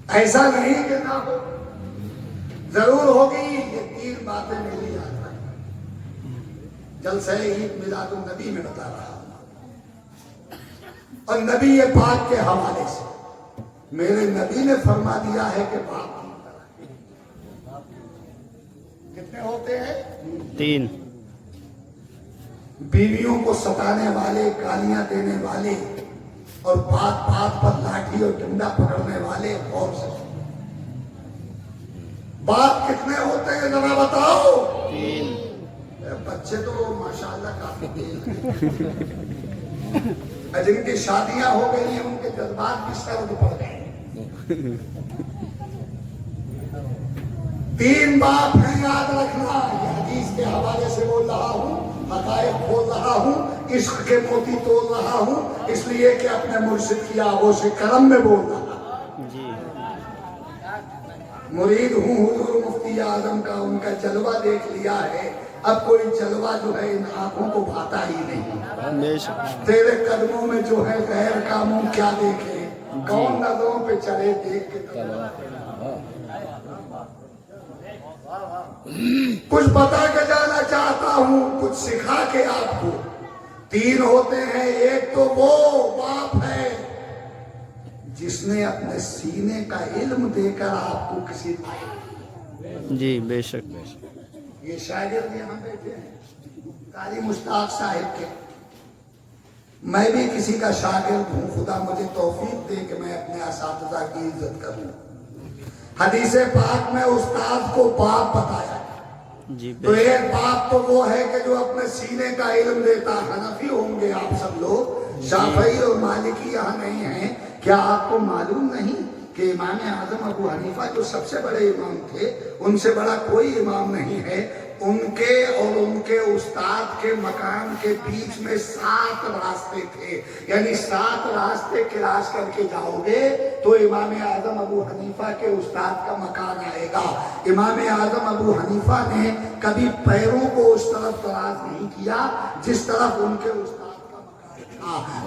ایسا نہیں کہ نہ ہو، ضرور ہوگی. یہ 3 باتیں میری یاد رکھیں، جلسہ عید میلاد النبی میں بتا رہا ہوں، اور نبی پاک کے حوالے سے میرے نبی نے فرما دیا ہے کہ باپ کی طرح. کتنے ہوتے ہیں؟ 3. بیویوں کو ستانے والے، گالیاں دینے والے، اور بات بات پر لاٹھی اور ڈنڈا پکڑنے والے. غور سے باپ کتنے ہوتے ہیں ذرا بتاؤ؟ 3. بچے تو ماشاءاللہ کافی تیز ہیں، جن کی شادیاں ہو گئی ہیں ان کے جذبات بھی سرد پڑ گئے. 3 باپ ہیں، یاد رکھنا. یہ حدیث کے حوالے سے بول رہا ہوں، حقائق بول رہا ہوں، عشق کے موتی تول رہا ہوں، اس لیے کہ اپنے مرشد کی آغوش کرم میں بول رہا ہوں. جی. مرید ہوں حضور مفتی اعظم کا، ان کا جلوہ دیکھ لیا ہے. اب کوئی جلوہ جو ہے ان آنکھوں کو بھاتا ہی نہیں. بے شک. تیرے قدموں میں جو ہے غیر کا منہ کیا دیکھے، کون نظروں پہ چلے دیکھ کے. کچھ بتا کے جانا چاہتا ہوں، کچھ سکھا کے آپ کو. 3 ہوتے ہیں. ایک تو وہ باپ ہے جس نے اپنے سینے کا علم دے کر آپ کو کسی جی بے شک. یہ شاگرد یہاں بیٹھے ہیں قاری مشتاق صاحب کے. میں بھی کسی کا شاگرد ہوں، خدا مجھے توفیق دے کہ میں اپنے اساتذہ کی عزت کروں. حدیث پاک میں استاد کو باپ بتایا. جی تو بے شک. ایک باپ تو وہ ہے کہ جو اپنے سینے کا علم دیتا. حنفی ہوں گے آپ سب لوگ، شافعی اور مالکی یہاں نہیں ہیں. کیا آپ کو معلوم نہیں کہ امام اعظم ابو حنیفہ جو سب سے بڑے امام تھے، ان سے بڑا کوئی امام نہیں ہے. ان کے اور ان کے استاد کے مکان کے بیچ میں 7 راستے تھے. یعنی 7 راستے کراس کر کے جاؤ گے تو امام اعظم ابو حنیفہ کے استاد کا مکان آئے گا. امام اعظم ابو حنیفہ نے کبھی پیروں کو اس طرف دراز نہیں کیا جس طرف ان کے استاد.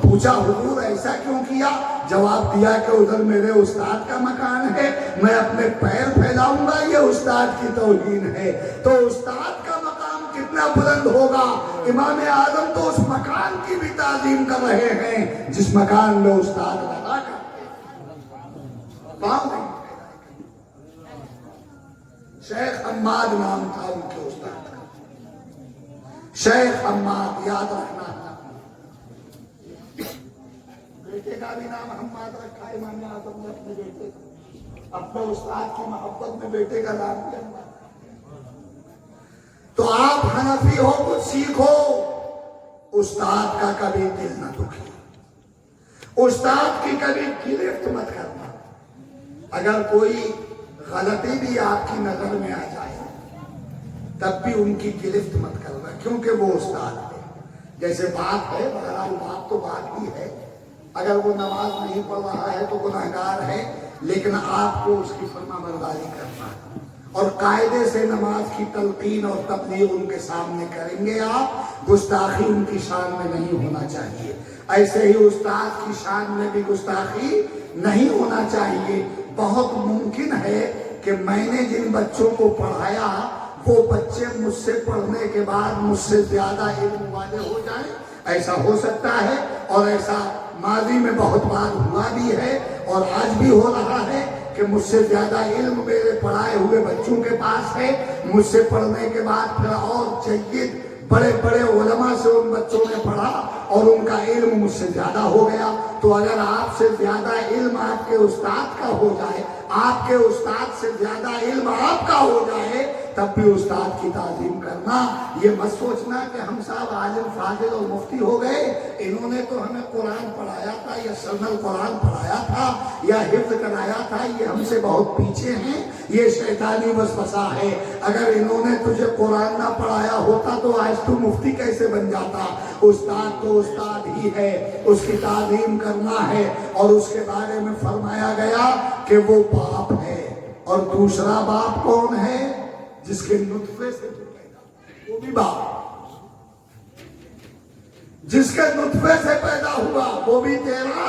پوچھا حضور ایسا کیوں کیا؟ جواب دیا کہ ادھر میرے استاد کا مکان ہے، میں اپنے پیر پھیلاؤں گا، یہ استاد کی توہین ہے. تو استاد کا مقام کتنا بلند ہوگا. امام اعظم تو اس مکان کی بھی تعظیم کر رہے ہیں جس مکان میں استاد لگا کرتے. شیخ حماد نام تھا ان کے استاد کا. شیخ حماد، یاد رکھنا. بیٹے کا بھی نام حماد رکھا امام اعظم نے اپنے بیٹے کا. اپنے استاد کی محبت میں بیٹے کا نام بھی حماد. تو آپ حنفی ہو، کچھ سیکھو. استاد کا کبھی دل نہ دکھے، استاد کی کبھی گرفت مت کرنا. اگر کوئی غلطی بھی آپ کی نظر میں آ جائے تب بھی ان کی گرفت مت کرنا، کیونکہ وہ استاد ہے. جیسے بات ہے، بہرحال بات تو بات ہی ہے. اگر وہ نماز نہیں پڑھ رہا ہے تو گناہگار ہے، لیکن آپ کو اس کی فرما برداری کرنا ہے اور قاعدے سے نماز کی تلقین اور تبلیغ ان کے سامنے کریں گے آپ. گستاخی ان کی شان میں نہیں ہونا چاہیے. ایسے ہی استاد کی شان میں بھی گستاخی نہیں ہونا چاہیے. بہت ممکن ہے کہ میں نے جن بچوں کو پڑھایا وہ بچے مجھ سے پڑھنے کے بعد مجھ سے زیادہ علم والے ہو جائیں. ایسا ہو سکتا ہے، اور ایسا ماضی میں بہت بار ہوا بھی ہے اور آج بھی ہو رہا ہے کہ مجھ سے زیادہ علم میرے پڑھائے ہوئے بچوں کے پاس ہے. مجھ سے پڑھنے کے بعد پھر اور جید بڑے بڑے علماء سے ان بچوں نے پڑھا اور ان کا علم مجھ سے زیادہ ہو گیا. تو اگر آپ سے زیادہ علم آپ کے استاد کا ہو جائے، آپ کے استاد سے زیادہ علم آپ کا ہو جائے، تب بھی استاد کی تعظیم کرنا. یہ مت سوچنا کہ ہم صاحب عالم فاضل اور مفتی ہو گئے، انہوں نے تو ہمیں قرآن پڑھایا تھا یا سرنل قرآن پڑھایا تھا یا حفظ کرایا تھا، یہ ہم سے بہت پیچھے ہیں. یہ شیطانی وسوسہ ہے. اگر انہوں نے تجھے قرآن نہ پڑھایا ہوتا تو آج تو مفتی کیسے بن جاتا؟ استاد تو استاد ہی ہے، اس کی تعظیم کرنا ہے. اور اس کے بارے میں فرمایا گیا کہ وہ باپ ہے. اور دوسرا باپ کون ہے؟ جس کے نطفے سے تو پیدا، وہ بھی باپ. جس کے نطفے سے پیدا ہوا وہ بھی تیرا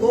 2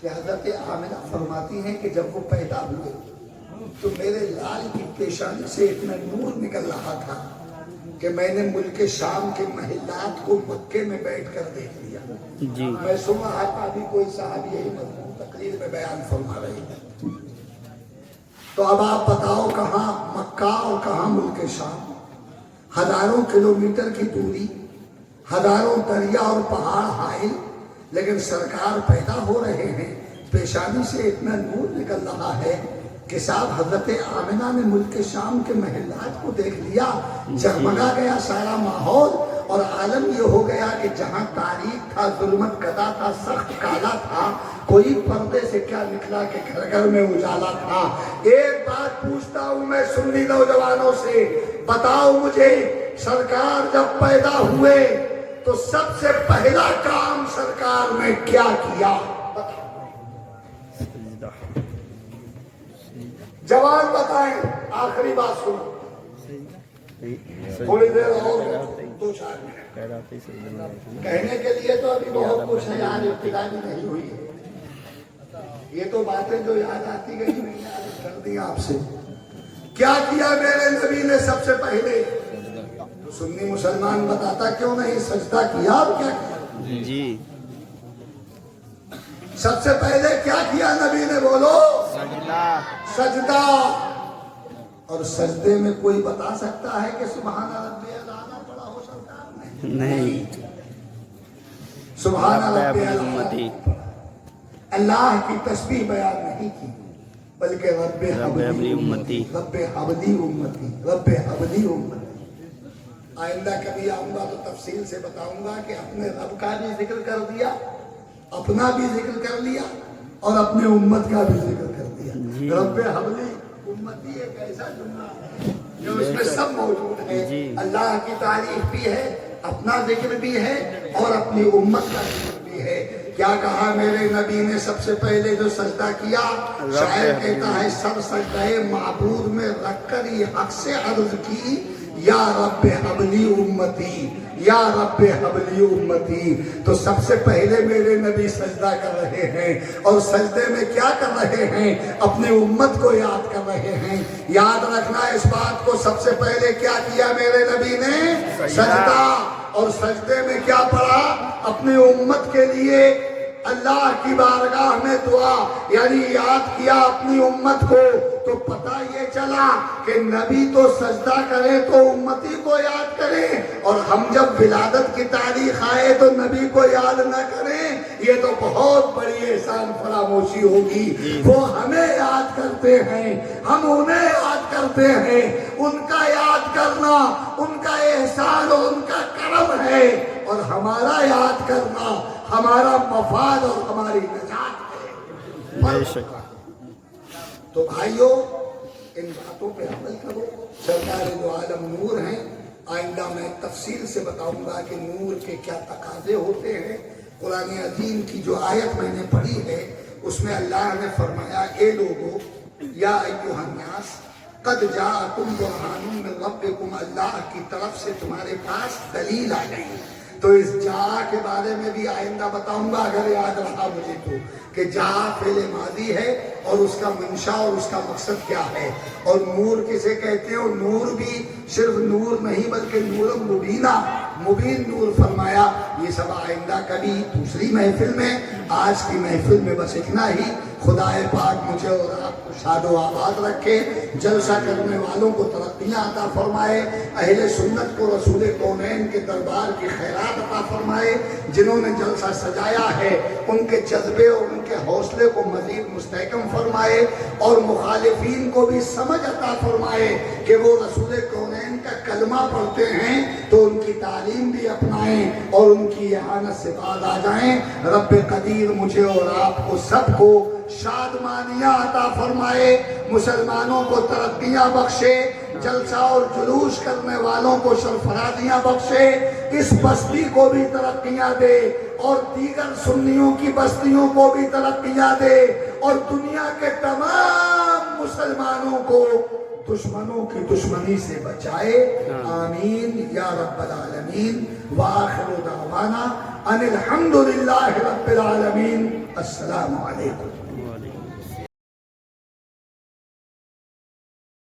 کہ حضرت آمنہ فرماتی ہیں کہ جب وہ پیدا ہوئے تو میرے لال کی پیشانی سے اتنا نور نکل رہا تھا کہ میں نے ملک شام کے محلات کو مکے میں بیٹھ کر دیکھ لیا. جی میں سن رہا تھا ابھی کوئی صاحب یہی مضمون تقریر میں بیان فرما رہی ہے. تو اب آپ بتاؤ کہاں مکہ اور کہاں ملک شام؟ ہزاروں کلومیٹر کی دوری، ہزاروں دریا اور پہاڑ حائل، لیکن سرکار پیدا ہو رہے ہیں، پیشانی سے اتنا نور نکل رہا ہے کہ صاحب حضرت آمنہ نے ملک شام کے محلات کو دیکھ لیا. جگمگا گیا سارا ماحول اور عالم یہ ہو گیا کہ جہاں تاریخ تھا، ظلمت کدا تھا، سخت کالا تھا، کوئی پردے سے کیا نکلا کہ گھر گھر میں اجالا تھا. ایک بات پوچھتا ہوں میں سنی نوجوانوں سے، بتاؤ مجھے سرکار جب پیدا ہوئے تو سب سے پہلا کام سرکار نے کیا کیا؟ جوان بتائیں، آخری بات سنو، تھوڑی دیر اور 2-4 منٹ کہنے کے لیے تو ابھی بہت کچھ ہے یار، ابتدا بھی نہیں ہوئی ہے. یہ تو باتیں جو یاد آتی گئی میں نے عرض کر دی آپ سے. کیا کیا میرے نبی نے سب سے پہلے؟ تو سنی مسلمان بتاتا کیوں نہیں، سجدہ کیا. اور کیا کیا؟ جی سب سے پہلے کیا کیا نبی نے؟ بولو. سجدہ. اور سجدے میں کوئی بتا سکتا ہے کہ سبحان ربی الاعلیٰ پڑھا ہو سرکار نے؟ نہیں. سبحان ربی امتی، اللہ کی تسبیح بیان نہیں کی، بلکہ رب حبلی امتی، رب حبلی امتی، رب حبلی امتی. آئندہ کبھی آؤں گا تو تفصیل سے بتاؤں گا کہ اپنے رب کا بھی ذکر کر دیا، اپنا بھی ذکر کر لیا اور اپنے امت کا بھی ذکر کر دیا. رب حبلی امتی ایک ایسا جملہ ہے جو اس میں سب موجود ہے. اللہ کی تعریف بھی ہے، اپنا ذکر بھی ہے اور اپنی امت کا ذکر بھی ہے. کیا کہا میرے نبی نے سب سے پہلے جو سجدہ کیا؟ شاعر کہتا ہے سب سجدہ معبود میں رکھ کر یہ حق سے عرض کی، یا رب حبلی امتی، یا رب حبلی امتی. تو سب سے پہلے میرے نبی سجدہ کر رہے ہیں اور سجدے میں کیا کر رہے ہیں؟ اپنے امت کو یاد کر رہے ہیں. یاد رکھنا اس بات کو، سب سے پہلے کیا کیا میرے نبی نے؟ سجدہ. اور سجدے میں کیا پڑھا؟ اپنے امت کے لیے اللہ کی بارگاہ میں دعا، یعنی یاد کیا اپنی امت کو. تو پتہ یہ چلا کہ نبی تو سجدہ کرے تو امتی کو یاد کرے، اور ہم جب ولادت کی تاریخ آئے تو نبی کو یاد نہ کریں، یہ تو بہت بڑی احسان فراموشی ہوگی. وہ ہمیں یاد کرتے ہیں، ہم انہیں یاد کرتے ہیں. ان کا یاد کرنا ان کا احسان اور ان کا کرم ہے، اور ہمارا یاد کرنا ہمارا مفاد اور ہماری نجات ہے. بے شک. تو بھائیو ان باتوں پہ عمل کرو. سرکار دو عالم نور ہیں. آئندہ میں تفصیل سے بتاؤں گا کہ نور کے کیا تقاضے ہوتے ہیں. قرآن عظیم کی جو آیت میں نے پڑھی ہے اس میں اللہ نے فرمایا، اے لوگو یا ایھا الناس قد جاءکم برہان من ربکم، اللہ کی طرف سے تمہارے پاس دلیل آ گئی. تو اس جا کے بارے میں بھی آئندہ بتاؤں گا اگر یاد رہا مجھے تو، کہ جا فعل ماضی ہے اور اس کا منشا اور اس کا مقصد کیا ہے. اور نور کسے کہتے ہیں؟ اور نور بھی صرف نور نہیں بلکہ نور مبینہ، مبین نور فرمایا. یہ سب آئندہ کبھی دوسری محفل میں. آج کی محفل میں بس اتنا ہی. خدا پاک مجھے اور آپ کو شاد و آباد رکھے، جلسہ کرنے والوں کو ترقیاں عطا فرمائے، اہل سنت کو رسول کونین کے دربار کی خیرات عطا فرمائے. جنہوں نے جلسہ سجایا ہے ان کے جذبے اور ان کے حوصلے کو مزید مستحکم فرمائے، اور مخالفین کو بھی سمجھ عطا فرمائے کہ وہ رسول کونین کا کلمہ پڑھتے ہیں تو ان کی تعلیم بھی اپنائیں اور ان کی احانت سے باز آ جائیں. رب قدیر مجھے اور آپ کو سب کو شادمانیاں عطا فرمائے، مسلمانوں کو ترقیاں بخشے، جلسہ اور جلوس کرنے والوں کو سرفرازیاں بخشے، اس بستی کو بھی ترقیاں دے اور دیگر سنیوں کی بستیوں کو بھی ترقیاں دے، اور دنیا کے تمام مسلمانوں کو دشمنوں کی دشمنی سے بچائے. آمین یا رب العالمین. وآخر دعوانا ان الحمد للہ رب العالمین. السلام علیکم.